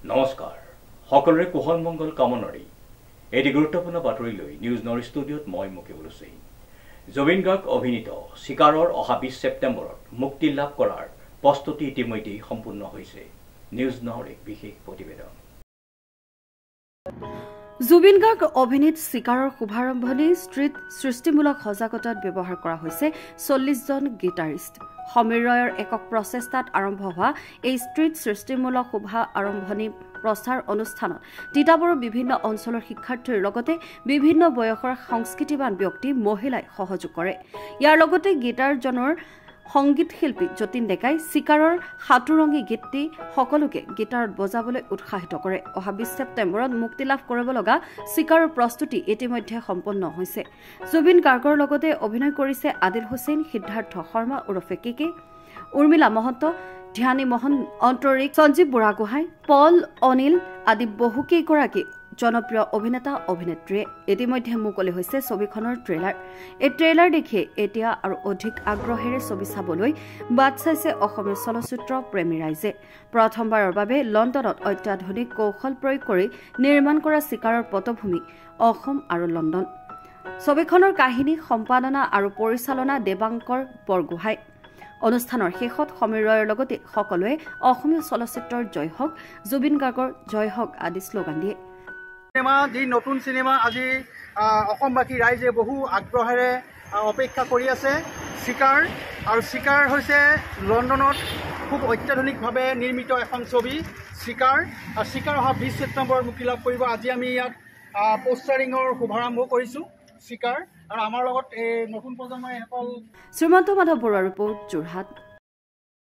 নমস্কাৰ সকলোৰে কুশল মংগল কামনাৰে এটি গুৰুত্বপূৰ্ণ বাতৰি লৈ নিউজ নৰ্থ ষ্টুডিঅ'ত মই মুকিবুল হুছেইন। জুবিন গাৰ্গ অভিনীত চিকাৰৰ অহা 20 ছেপ্টেম্বৰত মুক্তি লাভ কৰাৰ প্ৰস্তুতি ইতিমধ্যে সম্পূৰ্ণ হৈছে। নিউজ নৰ্থৰ এক বিশেষ প্ৰতিবেদন। জুবিন গাৰ্গ অভিনীত চিকাৰৰ শুভাৰম্ভণি ষ্ট্ৰীট সৃষ্টিমূলক সজাগতাত ব্যৱহাৰ কৰা হৈছে 40 জন গীটাৰিষ্ট। সমীৰ ৰয়ৰ একক প্ৰচেষ্টাত আৰম্ভ হোৱা এই ষ্ট্ৰীট সৃষ্টিমূলক শুভা আৰম্ভণি প্ৰচাৰ অনুষ্ঠানত তিতাবৰৰ বিভিন্ন অঞ্চলৰ শিক্ষাৰ্থীৰ লগতে বিভিন্ন বয়সৰ সংস্কৃতিবান ব্যক্তি মহিলাই সহযোগ কৰে। ইয়াৰ লগতে গীটাৰজনৰ সংগীত শিল্পী যতীন ডেকাই চিকাৰৰ সাতুৰঙী গীতটি সকলোকে গীটাৰত বজাবলৈ উৎসাহিত কৰে। অহা 20 ছেপ্টেম্বৰত মুক্তি লাভ কৰিব লগা চিকাৰৰ প্ৰস্তুতি ইতিমধ্যে সম্পন্ন হৈছে। জুবিন গাৰ্গৰ লগতে অভিনয় কৰিছে আদিল হুছেইন, সিদ্ধাৰ্থ শৰ্মা ওৰফে কেকে, উৰ্মিলা মহন্ত, ধ্যানী মোহন অন্তৰিক, সঞ্জীৱ বুঢ়াগোহাঁই, পল অনিল আদি বহুকেইগৰাকী জনপ্ৰিয় অভিনেতা অভিনেত্ৰীয়ে ইতিমধ্যে মুকলি হৈছে ছবিখনৰ ট্ৰেইলাৰ। এই ট্ৰেইলাৰ দেখি এতিয়া আৰু অধিক আগ্ৰহেৰে ছবি চাবলৈ বাট চাইছে অসমীয়া চলচ্চিত্ৰ প্ৰেমী ৰাইজে। প্ৰথমবাৰৰ বাবে লণ্ডনত অত্যাধুনিক কৌশল প্ৰয়োগ কৰি নিৰ্মাণ কৰা চিকাৰৰ পটভূমি অসম আৰু লণ্ডন। ছবিখনৰ কাহিনী সম্পাদনা আৰু পৰিচালনা দেৱাংকৰ বৰগোহাঁই। অনুষ্ঠানৰ শেষত সমীৰ ৰয়ৰ লগতে সকলোৱে অসমীয়া চলচ্চিত্ৰৰ জয় হওক, জুবিন গাৰ্গৰ জয় হওক আদি শ্লোগান দিয়ে। যি নতুন চিনেমা আজি অসমবাসী ৰাইজে বহু আগ্ৰহেৰে অপেক্ষা কৰি আছে চিকাৰ, আৰু চিকাৰ হৈছে লণ্ডনত খুব অত্যাধুনিকভাৱে নিৰ্মিত এখন ছবি চিকাৰ। আৰু চিকাৰ অহা 20 ছেপ্টেম্বৰত মুক্তি লাভ কৰিব। আজি আমি ইয়াত পোষ্টাৰিঙৰ শুভাৰম্ভ কৰিছোঁ চিকাৰ, আৰু আমাৰ লগত এই নতুন প্ৰজন্মই সকল। শ্ৰীমন্ত মাধৱ বৰুৱাৰ ৰিপৰ্ট, যোৰহাট।